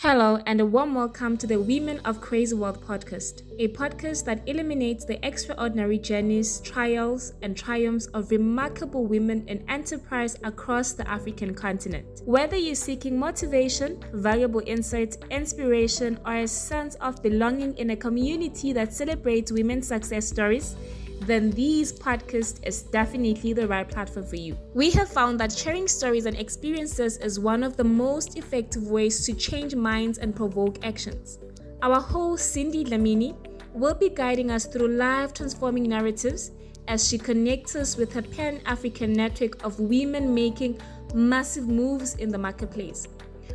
Hello, and a warm welcome to the Women of Crazy World podcast, a podcast that illuminates the extraordinary journeys, trials, and triumphs of remarkable women in enterprise across the African continent. Whether you're seeking motivation, valuable insights, inspiration, or a sense of belonging in a community that celebrates women's success stories, then these podcasts is definitely the right platform for you. We have found that sharing stories and experiences is one of the most effective ways to change minds and provoke actions. Our host, Cindy Dlamini, will be guiding us through life transforming narratives as she connects us with her Pan-African network of women making massive moves in the marketplace.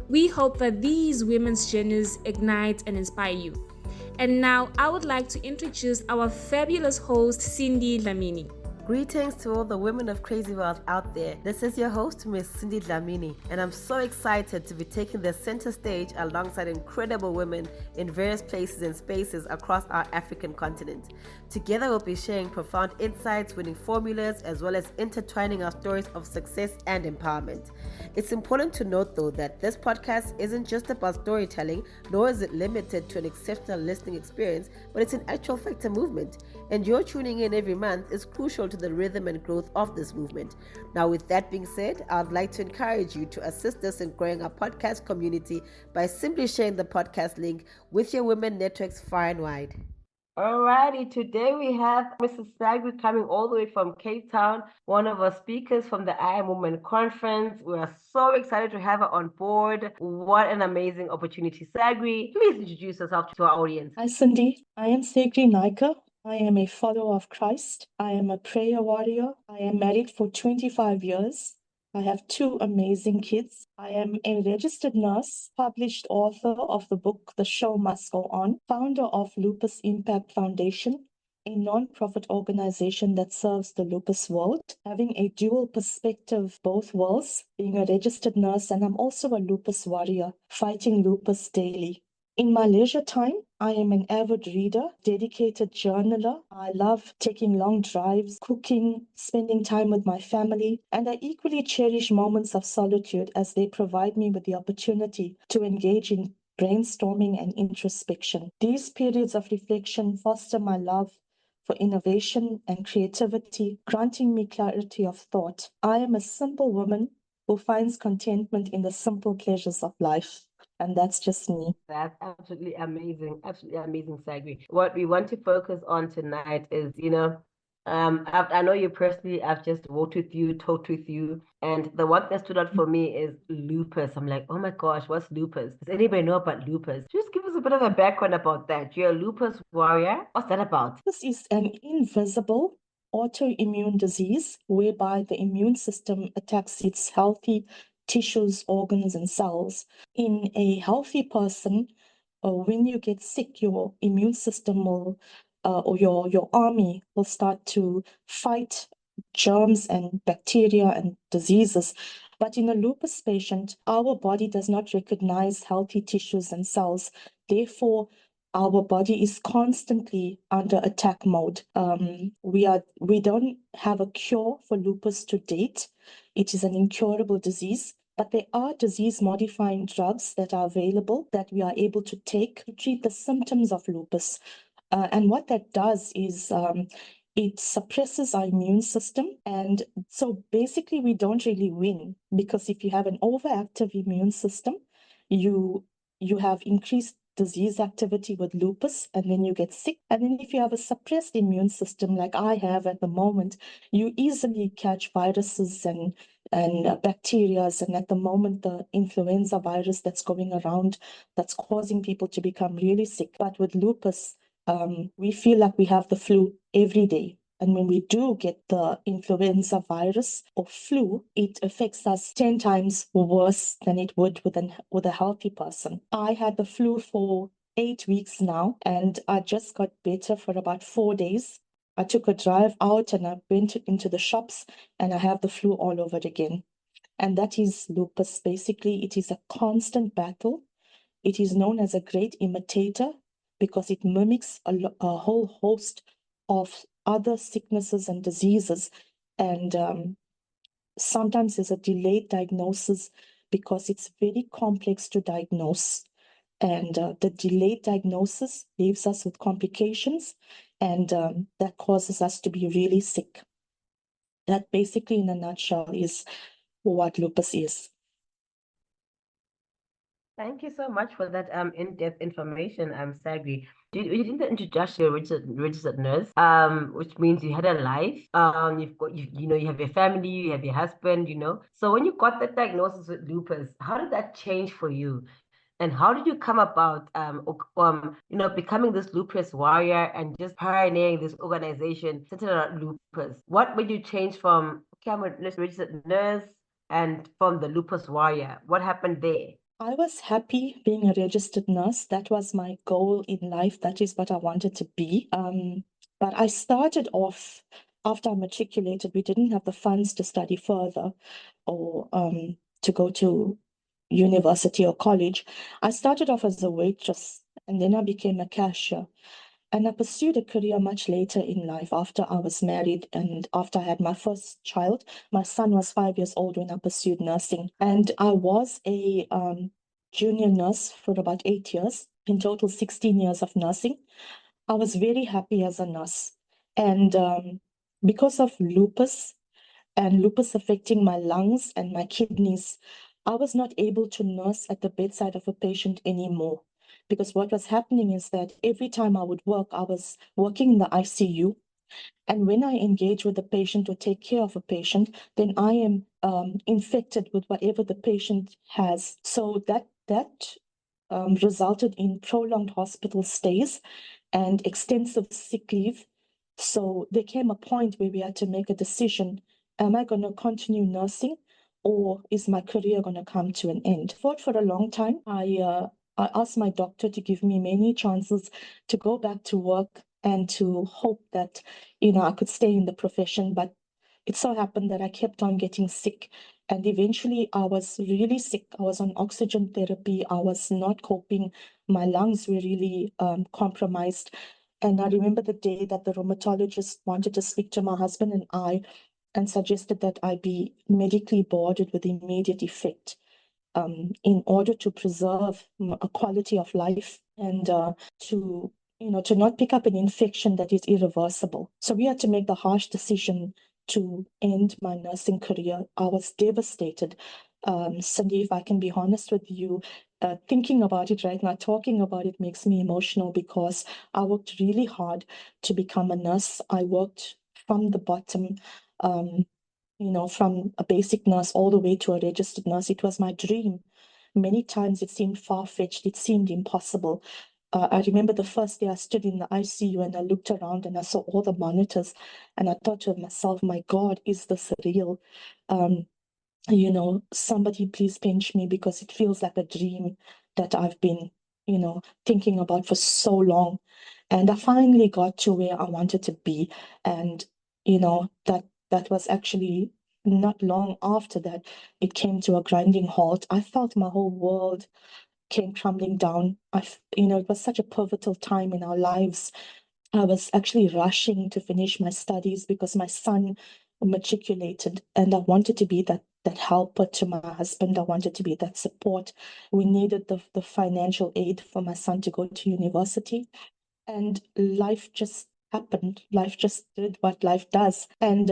We hope that these women's journeys ignite and inspire you. And now I would like to introduce our fabulous host, Cindy Dlamini. Greetings to all the women of Crazy World out there. This is your host, Miss Cindy Dlamini, and I'm so excited to be taking the center stage alongside incredible women in various places and spaces across our African continent. Together we'll be sharing profound insights, winning formulas, as well as intertwining our stories of success and empowerment. It's important to note though that this podcast isn't just about storytelling, nor is it limited to an exceptional listening experience, but it's an actual fact a movement. And your tuning in every month is crucial to the rhythm and growth of this movement. Now, with that being said, I'd like to encourage you to assist us in growing our podcast community by simply sharing the podcast link with your women networks far and wide. Alrighty, today we have Mrs. Sagree coming all the way from Cape Town, one of our speakers from the I Am Women Conference. We are so excited to have her on board. What an amazing opportunity. Sagree, please introduce yourself to our audience. Hi, Cindy. I am Sagree Naicker. I am a follower of Christ. I am a prayer warrior. I am married for 25 years. I have 2 amazing kids. I am a registered nurse, published author of the book The Show Must Go On, founder of Lupus Impact Foundation, a non-profit organization that serves the lupus world, having a dual perspective, both worlds, being a registered nurse, and I'm also a lupus warrior, fighting lupus daily. In my leisure time, I am an avid reader, dedicated journaler. I love taking long drives, cooking, spending time with my family, and I equally cherish moments of solitude as they provide me with the opportunity to engage in brainstorming and introspection. These periods of reflection foster my love for innovation and creativity, granting me clarity of thought. I am a simple woman who finds contentment in the simple pleasures of life. And that's just me. That's absolutely amazing, Sagree. What we want to focus on tonight is, I know you personally, I've just walked with you, talked with you, and the one that stood out for me is lupus. I'm like, oh my gosh, what's lupus? Does anybody know about lupus? Just give us a bit of a background about that. You're a lupus warrior. What's that about? This is an invisible autoimmune disease whereby the immune system attacks its healthy tissues, organs, and cells. In a healthy person, when you get sick, your immune system will, or your army will start to fight germs and bacteria and diseases. But in a lupus patient, our body does not recognize healthy tissues and cells. Therefore, our body is constantly under attack mode. We don't have a cure for lupus to date. It is an incurable disease. But there are disease-modifying drugs that are available that we are able to take to treat the symptoms of lupus. And what that does is it suppresses our immune system. And so basically, we don't really win, because if you have an overactive immune system, you have increased disease activity with lupus, and then you get sick. And then if you have a suppressed immune system like I have at the moment, you easily catch viruses and bacteria. And at the moment, the influenza virus that's going around, that's causing people to become really sick. But with lupus, we feel like we have the flu every day. And when we do get the influenza virus or flu, it affects us 10 times worse than it would with a healthy person. I had the flu for 8 weeks now, and I just got better for about 4 days. I took a drive out and I went into the shops, and I have the flu all over again. And that is lupus. Basically, it is a constant battle. It is known as a great imitator because it mimics a whole host of other sicknesses and diseases. And sometimes there's a delayed diagnosis because it's very complex to diagnose. And the delayed diagnosis leaves us with complications, and that causes us to be really sick. That basically, in a nutshell, is what lupus is. Thank you so much for that in-depth information, Sagree. You did the introduction, you're a registered nurse, which means you had a life. You've got you have your family, you have your husband, So when you got the diagnosis with lupus, how did that change for you? And how did you come about becoming this lupus warrior and just pioneering this organization centered around lupus? What made you change from, okay, I'm a registered nurse, and from the lupus warrior? What happened there? I was happy being a registered nurse. That was my goal in life. That is what I wanted to be. But I started off after I matriculated. We didn't have the funds to study further or to go to university or college. I started off as a waitress and then I became a cashier. And I pursued a career much later in life after I was married and after I had my first child. My son was 5 years old when I pursued nursing. And I was a junior nurse for about 8 years, in total 16 years of nursing. I was very happy as a nurse. And because of lupus and lupus affecting my lungs and my kidneys, I was not able to nurse at the bedside of a patient anymore. Because what was happening is that every time I would work, I was working in the ICU. And when I engage with the patient or take care of a patient, then I am infected with whatever the patient has. So that resulted in prolonged hospital stays and extensive sick leave. So there came a point where we had to make a decision. Am I going to continue nursing, or is my career going to come to an end? I fought for a long time. I asked my doctor to give me many chances to go back to work and to hope that, I could stay in the profession. But it so happened that I kept on getting sick. And eventually I was really sick. I was on oxygen therapy. I was not coping. My lungs were really compromised. And I remember the day that the rheumatologist wanted to speak to my husband and I and suggested that I be medically boarded with immediate effect in order to preserve a quality of life and to not pick up an infection that is irreversible. So we had to make the harsh decision to end my nursing career. I was devastated. Cindy, if I can be honest with you, thinking about it right now, talking about it makes me emotional because I worked really hard to become a nurse. I worked from the bottom. From a basic nurse all the way to a registered nurse. It was my dream. Many times it seemed far-fetched, it seemed impossible. I remember the first day I stood in the ICU and I looked around and I saw all the monitors and I thought to myself, my God, is this real? Somebody please pinch me because it feels like a dream that I've been, thinking about for so long. And I finally got to where I wanted to be. And, that was actually not long after that, it came to a grinding halt. I felt my whole world came crumbling down. It was such a pivotal time in our lives. I was actually rushing to finish my studies because my son matriculated and I wanted to be that helper to my husband. I wanted to be that support. We needed the financial aid for my son to go to university. And life just happened. Life just did what life does. And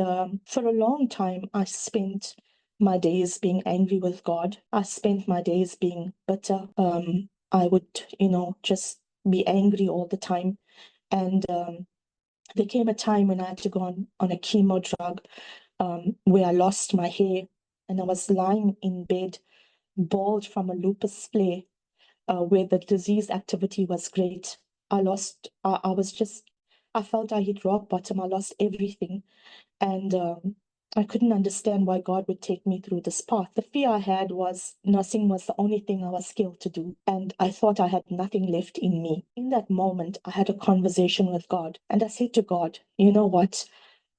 for a long time, I spent my days being angry with God. I spent my days being bitter. I would, just be angry all the time. And there came a time when I had to go on a chemo drug where I lost my hair and I was lying in bed, bald from a lupus flare, where the disease activity was great. I felt I hit rock bottom. I lost everything. And I couldn't understand why God would take me through this path. The fear I had was nursing was the only thing I was skilled to do. And I thought I had nothing left in me. In that moment, I had a conversation with God. And I said to God, you know what?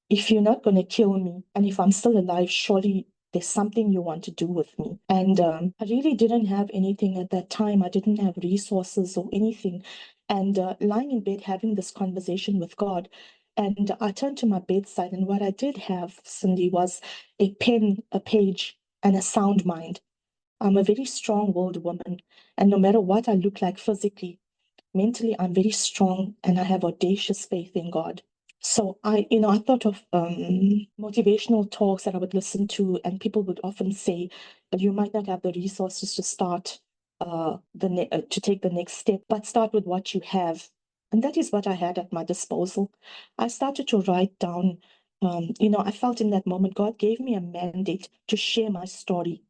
If you're not going to kill me, and if I'm still alive, surely there's something you want to do with me. And I really didn't have anything at that time. I didn't have resources or anything. And lying in bed having this conversation with God. And I turned to my bedside, and what I did have, Cindy, was a pen, a page, and a sound mind. I'm a very strong-willed woman, and no matter what I look like physically, mentally, I'm very strong and I have audacious faith in God. So I thought of motivational talks that I would listen to, and people would often say, "But you might not have the resources to start to take the next step, but start with what you have." And that is what I had at my disposal. I started to write down. I felt in that moment God gave me a mandate to share my story.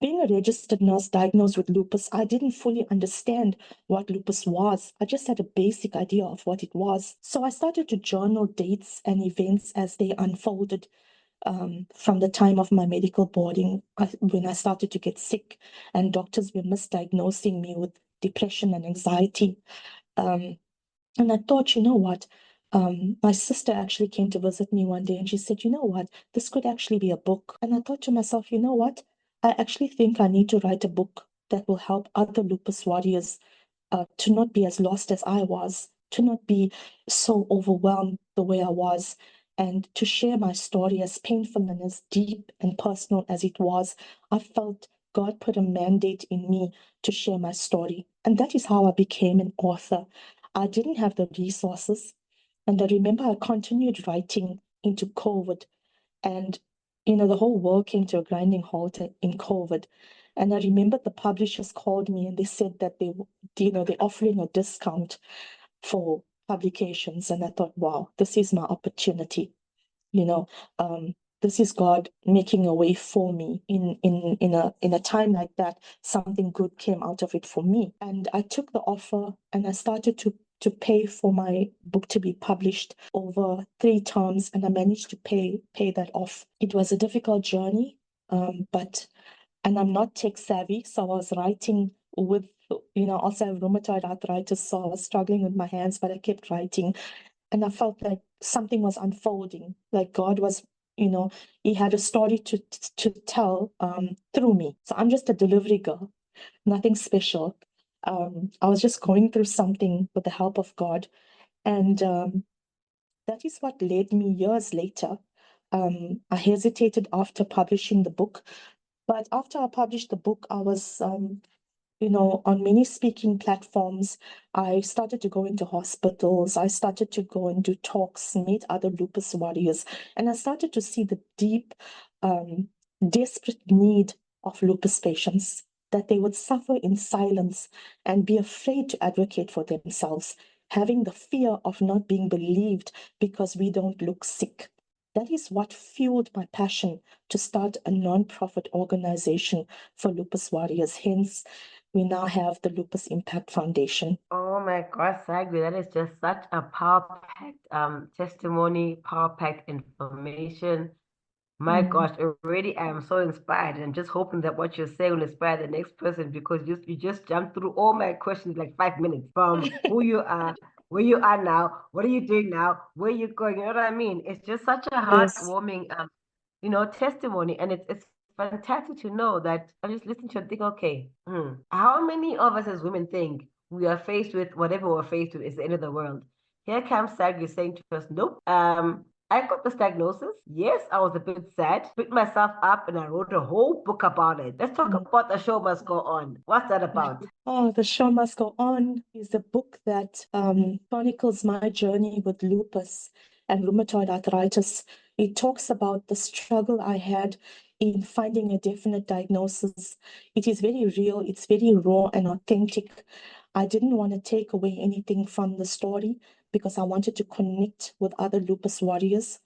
Being a registered nurse diagnosed with lupus, I didn't fully understand what lupus was. I just had a basic idea of what it was. So I started to journal dates and events as they unfolded from the time of my medical boarding, when I started to get sick and doctors were misdiagnosing me with depression and anxiety. Um, and I thought, you know what? My sister actually came to visit me one day and she said, you know what? This could actually be a book. And I thought to myself, you know what? I actually think I need to write a book that will help other lupus warriors to not be as lost as I was, to not be so overwhelmed the way I was, and to share my story, as painful and as deep and personal as it was. I felt God put a mandate in me to share my story. And that is how I became an author. I didn't have the resources. And I remember I continued writing into COVID. And, the whole world came to a grinding halt in COVID. And I remember the publishers called me and they said that they're offering a discount for publications. And I thought, wow, this is my opportunity. You know, um, this is God making a way for me in a time like that. Something good came out of it for me, and I took the offer and I started to pay for my book to be published over 3 terms, and I managed to pay that off. It was a difficult journey, but and I'm not tech savvy, so I was writing with also have rheumatoid arthritis, so I was struggling with my hands, but I kept writing. And I felt like something was unfolding, like God was, he had a story to tell through me. So I'm just a delivery girl, nothing special. I was just going through something with the help of God. And that is what led me years later. I hesitated after publishing the book, but after I published the book, I was on many speaking platforms. I started to go into hospitals. I started to go and do talks, meet other lupus warriors, and I started to see the deep, um, desperate need of lupus patients, that they would suffer in silence and be afraid to advocate for themselves, having the fear of not being believed because we don't look sick. That is what fueled my passion to start a non-profit organization for lupus warriors. Hence, we now have the Lupus Impact Foundation. Oh my gosh, Sagree, that is just such a power-packed testimony, power-packed information. My gosh, already I am so inspired, and just hoping that what you're saying will inspire the next person, because you just jumped through all my questions like 5 minutes, from who you are, where you are now, what are you doing now, where you going. You know what I mean? It's just such a Yes. heartwarming testimony, and it's fantastic to know that I just listen to it and think, okay, how many of us as women think we are faced with whatever we're faced with is the end of the world? Here comes Sagree saying to us, nope. I got this diagnosis. Yes, I was a bit sad, picked myself up, and I wrote a whole book about it. Let's talk about The Show Must Go On. What's that about? Oh, The Show Must Go On is a book that chronicles my journey with lupus and rheumatoid arthritis. It talks about the struggle I had in finding a definite diagnosis. It is very real, it's very raw and authentic. I didn't want to take away anything from the story because I wanted to connect with other lupus warriors.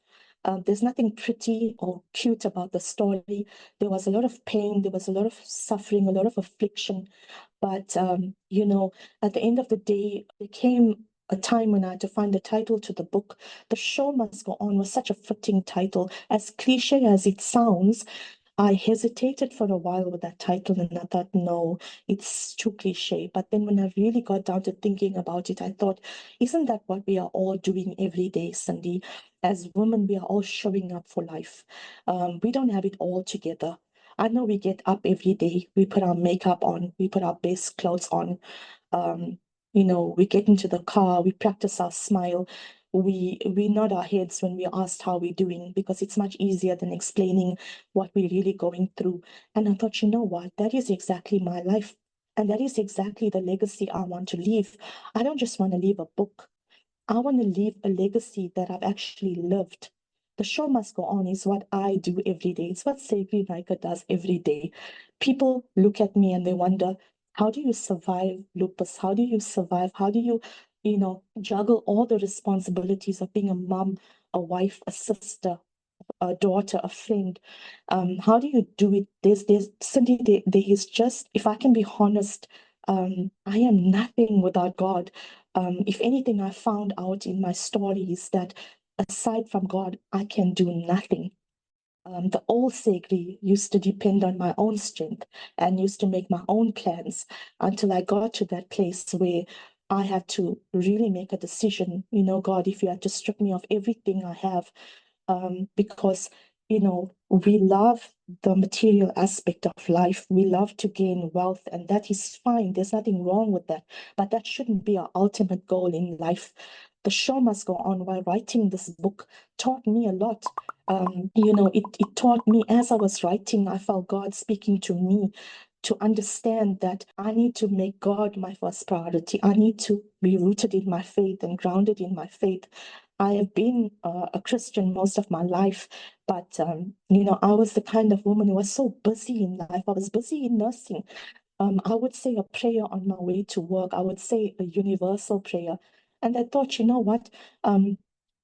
There's nothing pretty or cute about the story. There was a lot of pain, there was a lot of suffering, a lot of affliction. But, at the end of the day, there came a time when I had to find a title to the book. The Show Must Go On was such a fitting title. As cliche as it sounds, I hesitated for a while with that title and I thought, no, it's too cliche. But then when I really got down to thinking about it, I thought, isn't that what we are all doing every day, Cindy? As women, we are all showing up for life. We don't have it all together. I know we get up every day, we put our makeup on, we put our best clothes on, we get into the car, we practice our smile. we nod our heads when we're asked how we're doing, because it's much easier than explaining what we're really going through. And I thought, you know what, that is exactly my life. And that is exactly the legacy I want to leave. I don't just want to leave a book. I want to leave a legacy that I've actually lived. The show must go on is what I do every day. It's what Sagree Naicker does every day. People look at me and they wonder, how do you survive lupus? How do you survive? How do you, juggle all the responsibilities of being a mom, a wife, a sister, a daughter, a friend? How do you do it? Cindy, there is just, if I can be honest, I am nothing without God. If anything, I found out in my stories that aside from God, I can do nothing. The old Sagree used to depend on my own strength and used to make my own plans until I got to that place where I had to really make a decision. God, if you had to strip me of everything I have, because we love the material aspect of life. We love to gain wealth, and that is fine. There's nothing wrong with that, but that shouldn't be our ultimate goal in life. The show must go on. While writing this book taught me a lot. It taught me, as I was writing, I felt God speaking to me to understand that I need to make God my first priority. I need to be rooted in my faith and grounded in my faith. I have been a Christian most of my life, but I was the kind of woman who was so busy in life. I was busy in nursing. I would say a prayer on my way to work. I would say a universal prayer. And I thought, you know what? The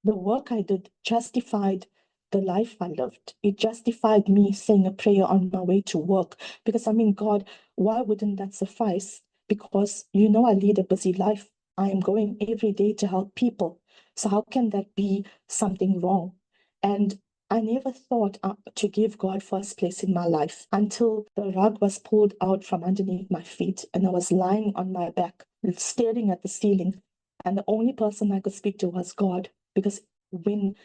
work I did justified the life I lived. It justified me saying a prayer on my way to work. Because I mean, God, why wouldn't that suffice? Because I lead a busy life. I am going every day to help people. So how can that be something wrong? And I never thought to give God first place in my life until the rug was pulled out from underneath my feet and I was lying on my back, staring at the ceiling. And the only person I could speak to was God. Because when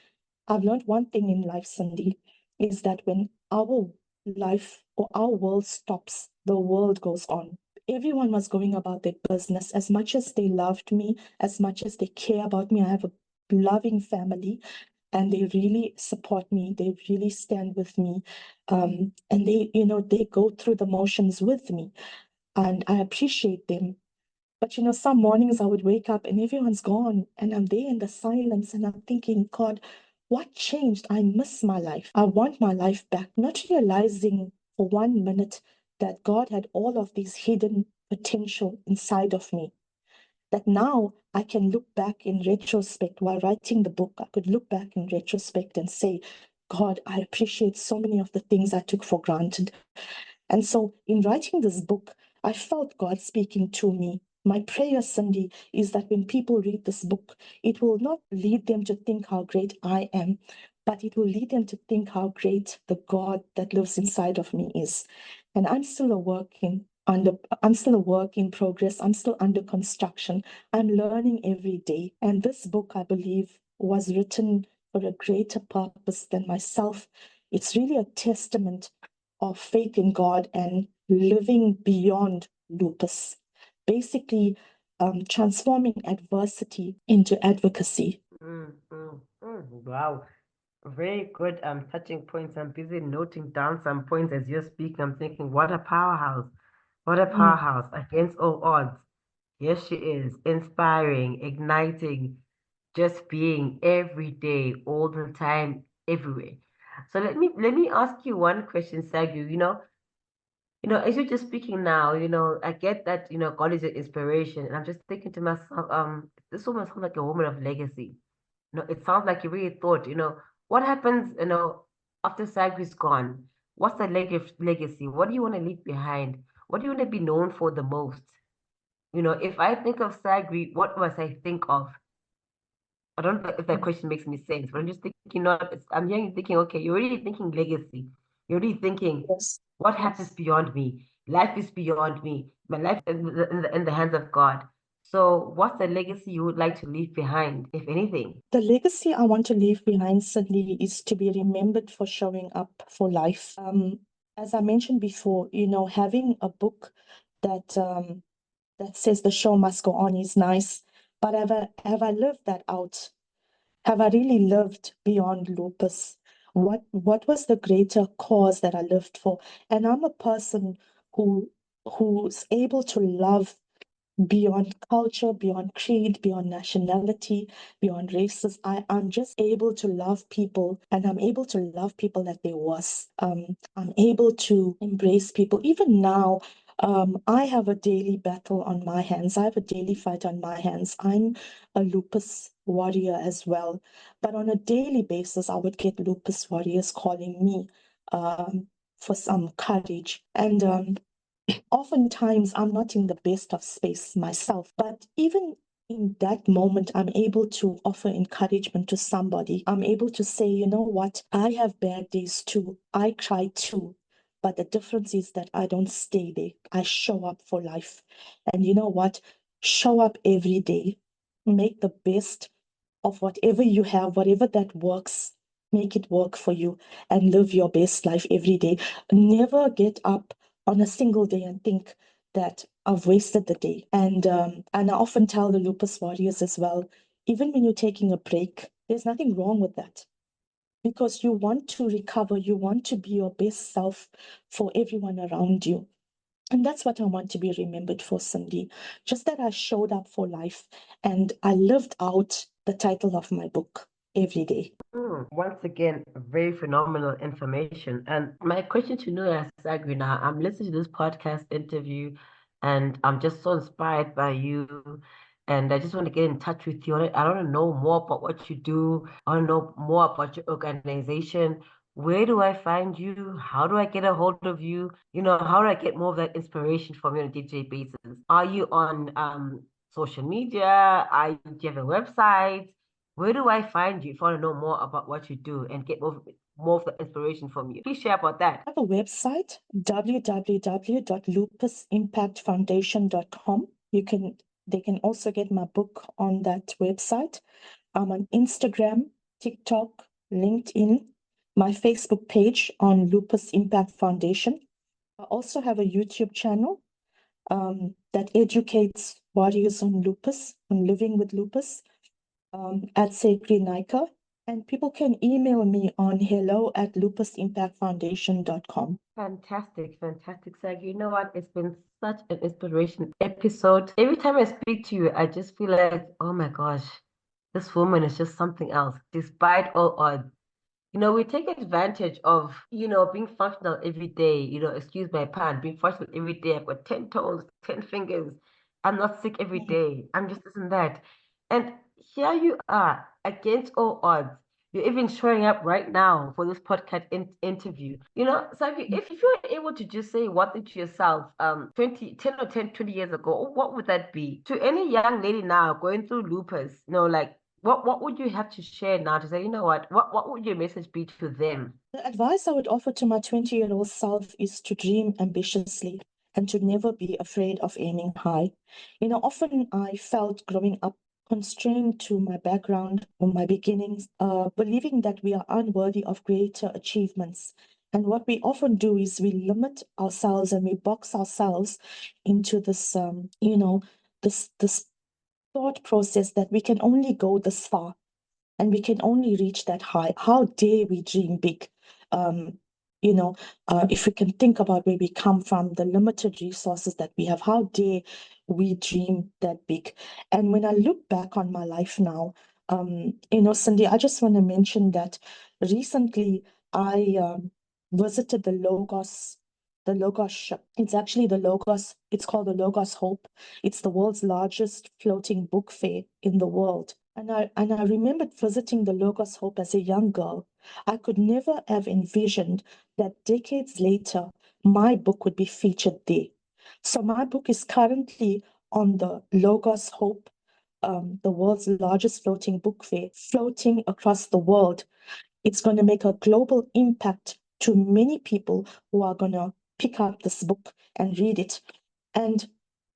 I've learned one thing in life, Cindy, is that when our life or our world stops, the world goes on. Everyone was going about their business. As much as they loved me, as much as they care about me, I have a loving family and they really support me. They really stand with me. And they go through the motions with me. And I appreciate them. But some mornings I would wake up and everyone's gone, and I'm there in the silence, and I'm thinking, God, what changed? I miss my life. I want my life back, not realizing for 1 minute that God had all of these hidden potential inside of me. That now I can look back in retrospect while writing the book. I could look back in retrospect and say, God, I appreciate so many of the things I took for granted. And so in writing this book, I felt God speaking to me. My prayer, Cindy, is that when people read this book, it will not lead them to think how great I am, but it will lead them to think how great the God that lives inside of me is. And I'm still a work in progress. I'm still under construction. I'm learning every day. And this book, I believe, was written for a greater purpose than myself. It's really a testament of faith in God and living beyond lupus. Basically, transforming adversity into advocacy. Wow. Very good touching points. I'm busy noting down some points as you're speaking. I'm thinking, what a powerhouse. What a Mm. powerhouse against all odds. Yes, she is. Inspiring, igniting, just being every day, all the time, everywhere. So let me ask you one question, Sagu. As you're just speaking now, I get that, God is your inspiration. And I'm just thinking to myself, this woman sounds like a woman of legacy. It sounds like you really thought, what happens, after Sagri's gone? What's the legacy? What do you want to leave behind? What do you want to be known for the most? If I think of Sagri, what must I think of? I don't know if that question makes any sense, but I'm just thinking, I'm hearing you thinking, okay, you're really thinking legacy. You're really thinking, Yes. what happens beyond me? Life is beyond me. My life is in the hands of God. So what's the legacy you would like to leave behind, if anything? The legacy I want to leave behind, Cindy, is to be remembered for showing up for life. As I mentioned before, having a book that says the show must go on is nice, but have I lived that out? Have I really lived beyond lupus? What was the greater cause that I lived for? And I'm a person who's able to love beyond culture, beyond creed, beyond nationality, beyond races. I'm just able to love people, and I'm able to love people like they was. I'm able to embrace people. Even now, I have a daily battle on my hands. I have a daily fight on my hands. I'm a lupus warrior as well. But on a daily basis, I would get lupus warriors calling me for some courage. And oftentimes I'm not in the best of space myself, but even in that moment, I'm able to offer encouragement to somebody. I'm able to say, you know what, I have bad days too. I cry too. But the difference is that I don't stay there. I show up for life. And you know what? Show up every day. Make the best of whatever you have, whatever that works, make it work for you and live your best life every day. Never get up on a single day and think that I've wasted the day. And I often tell the lupus warriors as well, even when you're taking a break, there's nothing wrong with that because you want to recover, you want to be your best self for everyone around you. And that's what I want to be remembered for, Cindy. Just that I showed up for life and I lived out the title of my book every day. Once again, very phenomenal information. And my question to you is, Sagree, now I'm listening to this podcast interview and I'm just so inspired by you. And I just want to get in touch with you. I want to know more about what you do. I want to know more about your organization. Where do I find you? How do I get a hold of you? How do I get more of that inspiration from you on a day-to-day basis? Are you on social media? Do you have a website? Where do I find you if I want to know more about what you do and get more of the inspiration from you? Please share about that. I have a website, www.lupusimpactfoundation.com. They can also get my book on that website. I'm on Instagram, TikTok, LinkedIn, my Facebook page on Lupus Impact Foundation. I also have a YouTube channel that educates warriors on lupus, on living with lupus, at Sagree Naicker. And people can email me on hello@lupusimpactfoundation.com. Fantastic, fantastic, Sag. You know what? It's been such an inspiration episode. Every time I speak to you, I just feel like, oh my gosh, this woman is just something else, despite all odds. We take advantage of, being functional every day, excuse my pun, being functional every day. I've got 10 toes, 10 fingers. I'm not sick every day. I'm just this and that. And here you are, against all odds. You're even showing up right now for this podcast interview. So if you were able to just say one thing to yourself, 20 years ago, what would that be? To any young lady now going through lupus, like, what would you have to share now to say, you know what would your message be to them? The advice I would offer to my 20-year-old self is to dream ambitiously and to never be afraid of aiming high. Often I felt growing up constrained to my background or my beginnings, believing that we are unworthy of greater achievements. And what we often do is we limit ourselves and we box ourselves into this thought process that we can only go this far and we can only reach that high. How dare we dream big? Um, if we can think about where we come from, the limited resources that we have, how dare we dream that big? And when I look back on my life now, Cindy, I just want to mention that recently I visited the Logos ship. It's actually it's called the Logos Hope. It's the world's largest floating book fair in the world. And I remembered visiting the Logos Hope as a young girl. I could never have envisioned that decades later, my book would be featured there. So my book is currently on the Logos Hope, the world's largest floating book fair, floating across the world. It's going to make a global impact to many people who are going to pick up this book and read it. And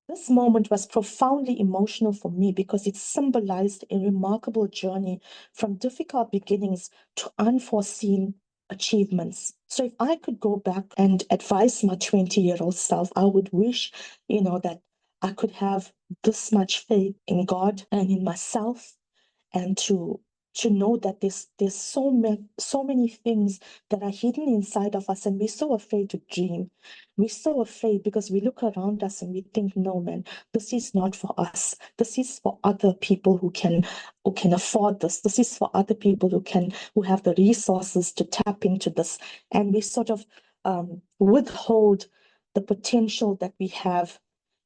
this moment was profoundly emotional for me because it symbolized a remarkable journey from difficult beginnings to unforeseen achievements. So if I could go back and advise my 20-year-old self, I would wish, that I could have this much faith in God and in myself and to to know that there's so many things that are hidden inside of us, and we're so afraid to dream. We're so afraid because we look around us and we think, no, man, this is not for us. This is for other people who can afford this. This is for other people who have the resources to tap into this. And we sort of withhold the potential that we have.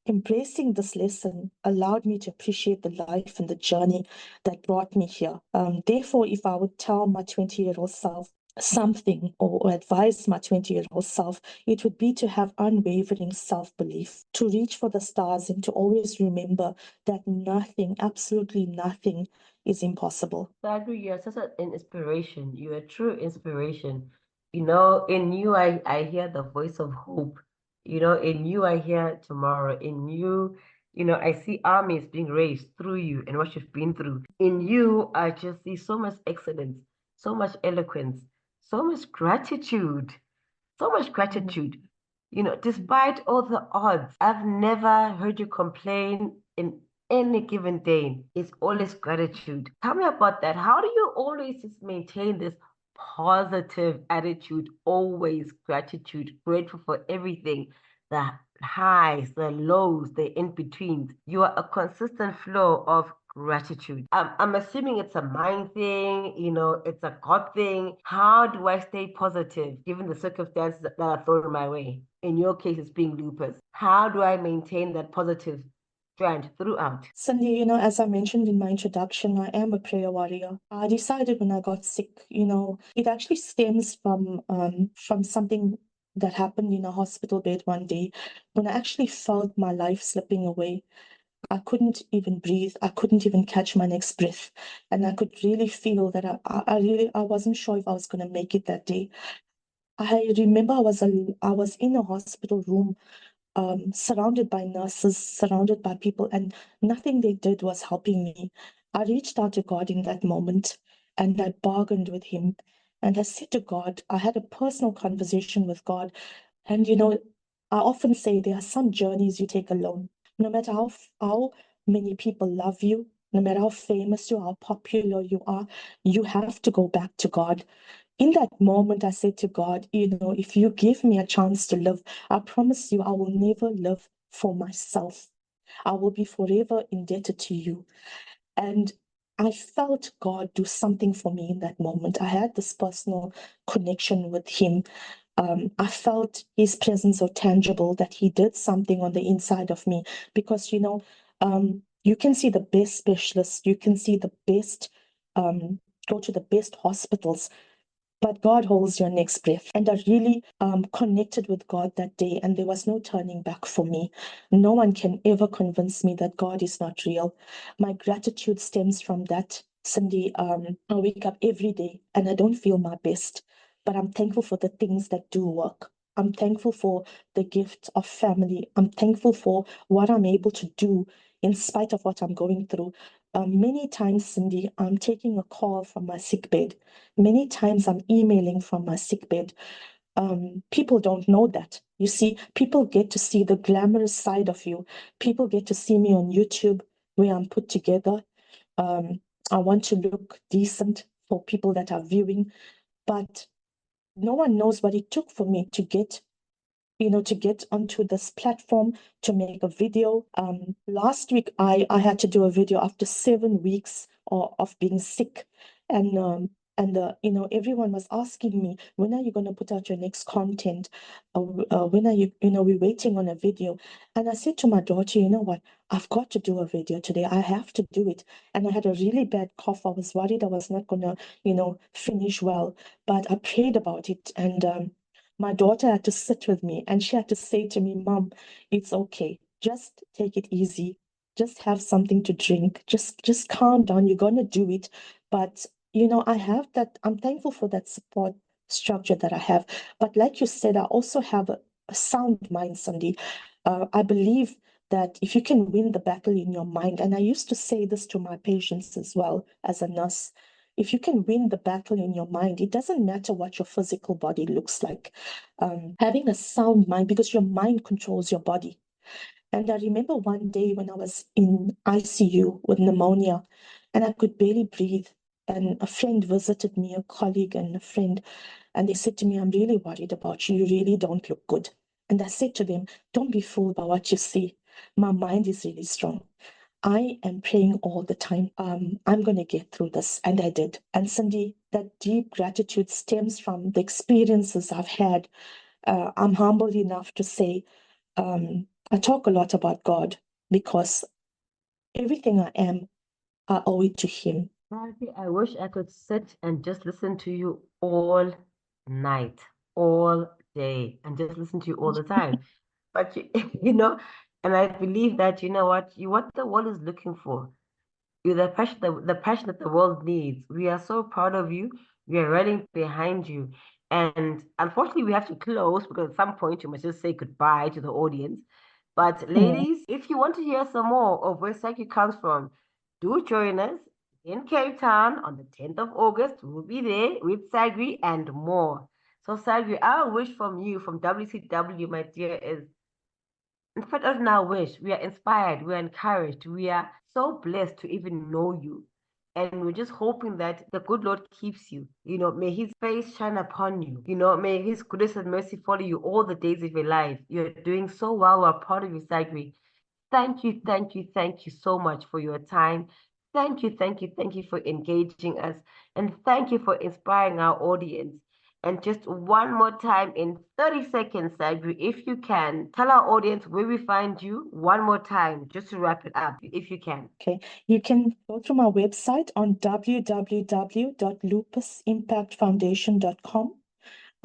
Embracing this lesson allowed me to appreciate the life and the journey that brought me here. Therefore, if I would tell my 20-year-old self something, or advise my 20-year-old self, it would be to have unwavering self-belief, to reach for the stars, and to always remember that nothing, absolutely nothing, is impossible. Sagree, you're such an inspiration. You're a true inspiration. You know, in you, I hear the voice of hope. You know, in you, I hear tomorrow. In you, I see armies being raised through you and what you've been through. In you, I just see so much excellence, so much eloquence, so much gratitude, so much gratitude. You know, despite all the odds, I've never heard you complain in any given day. It's always gratitude. Tell me about that. How do you always just maintain this positive attitude, always gratitude, grateful for everything, the highs, the lows, the in-betweens? You are a consistent flow of gratitude. I'm assuming it's a mind thing, it's a God thing. How do I stay positive given the circumstances that are thrown my way? In your case, it's being lupus. How do I maintain that positive strand throughout? Cindy, as I mentioned in my introduction, I am a prayer warrior. I decided when I got sick, it actually stems from something that happened in a hospital bed one day when I actually felt my life slipping away. I couldn't even breathe. I couldn't even catch my next breath. And I could really feel that I wasn't sure if I was going to make it that day. I remember I was in a hospital room, surrounded by nurses, surrounded by people, and nothing they did was helping me. I reached out to God in that moment, and I bargained with Him. And I said to God, I had a personal conversation with God. And, I often say there are some journeys you take alone. No matter how many people love you, no matter how famous you are, how popular you are, you have to go back to God. In that moment, I said to God, if you give me a chance to live, I promise you I will never live for myself. I will be forever indebted to you. And I felt God do something for me in that moment. I had this personal connection with Him. I felt His presence so tangible that He did something on the inside of me. Because, you can see the best specialists, you can see the best, go to the best hospitals, but God holds your next breath. And I really connected with God that day, and there was no turning back for me. No one can ever convince me that God is not real. My gratitude stems from that. Cindy, I wake up every day and I don't feel my best, but I'm thankful for the things that do work. I'm thankful for the gift of family. I'm thankful for what I'm able to do in spite of what I'm going through. Many times, Cindy, I'm taking a call from my sick bed. Many times I'm emailing from my sickbed. People don't know that. You see, people get to see the glamorous side of you. People get to see me on YouTube where I'm put together. I want to look decent for people that are viewing, but no one knows what it took for me to get onto this platform, to make a video. Last week, I had to do a video after 7 weeks of being sick. And everyone was asking me, when are you going to put out your next content? When are you, we're waiting on a video. And I said to my daughter, you know what? I've got to do a video today. I have to do it. And I had a really bad cough. I was worried I was not going to, finish well. But I prayed about it. And my daughter had to sit with me and she had to say to me, Mom, it's okay. Just take it easy. Just have something to drink. Just calm down. You're gonna do it. But I have that, I'm thankful for that support structure that I have. But like you said, I also have a sound mind, Sandy. I believe that if you can win the battle in your mind, and I used to say this to my patients as well as a nurse, if you can win the battle in your mind, it doesn't matter what your physical body looks like. Having a sound mind, because your mind controls your body. And I remember one day when I was in ICU with pneumonia and I could barely breathe. and a friend visited me, a colleague and a friend, and they said to me, I'm really worried about you. You really don't look good. And I said to them, don't be fooled by what you see. My mind is really strong. I am praying all the time. I'm going to get through this. And I did. And Cindy, that deep gratitude stems from the experiences I've had. I'm humble enough to say, I talk a lot about God because everything I am, I owe it to Him. Sagree, I wish I could sit and just listen to you all night, all day, and just listen to you all the time. But you know, and I believe that you know what the world is looking for. You're the passion that the world needs. We are so proud of you. We are running behind you. And unfortunately, we have to close because at some point you must just say goodbye to the audience. But ladies, if you want to hear some more of where Sagree comes from, do join us in Cape Town on the 10th of August. We'll be there with Sagree and more. So Sagree, our wish from you, from WCW, my dear, is in fact, not our wish. We are inspired, we are encouraged, we are so blessed to even know you. And we're just hoping that the good Lord keeps you. You know, may His face shine upon you. You know, may His goodness and mercy follow you all the days of your life. You're doing so well. We're proud of you, Sagree. Thank you, thank you, thank you so much for your time. Thank you, thank you, thank you for engaging us. And thank you for inspiring our audience. And just one more time in 30 seconds, Sagree, if you can, tell our audience where we find you one more time, just to wrap it up, if you can. Okay, you can go to my website on www.lupusimpactfoundation.com.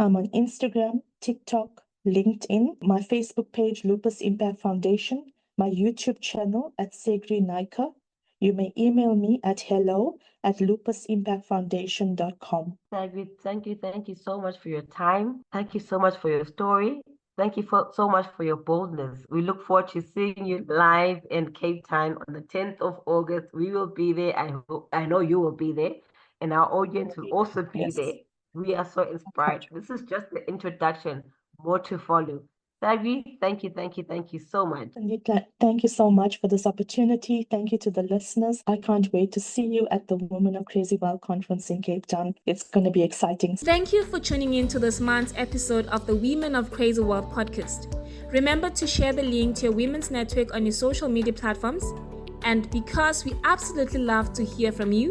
I'm on Instagram, TikTok, LinkedIn, my Facebook page, Lupus Impact Foundation, my YouTube channel at Sagree Naicker. You may email me at hello@lupusimpactfoundation.com. Sagree, thank you so much for your time. Thank you so much for your story. Thank you so much for your boldness. We look forward to seeing you live in Cape Town on the 10th of August. We will be there. I know you will be there, and our audience will also be there. We are so inspired. This is just the introduction. More to follow. Sagree, thank you so much. Thank you so much for this opportunity. Thank you to the listeners. I can't wait to see you at the Women of Crazy World Conference in Cape Town. It's going to be exciting. Thank you for tuning in to this month's episode of the Women of Crazy World podcast. Remember to share the link to your women's network on your social media platforms. And because we absolutely love to hear from you,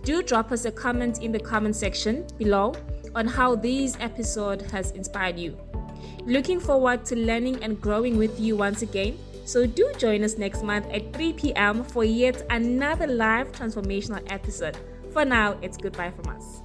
do drop us a comment in the comment section below on how this episode has inspired you. Looking forward to learning and growing with you once again. So do join us next month at 3 p.m. for yet another live transformational episode. For now, it's goodbye from us.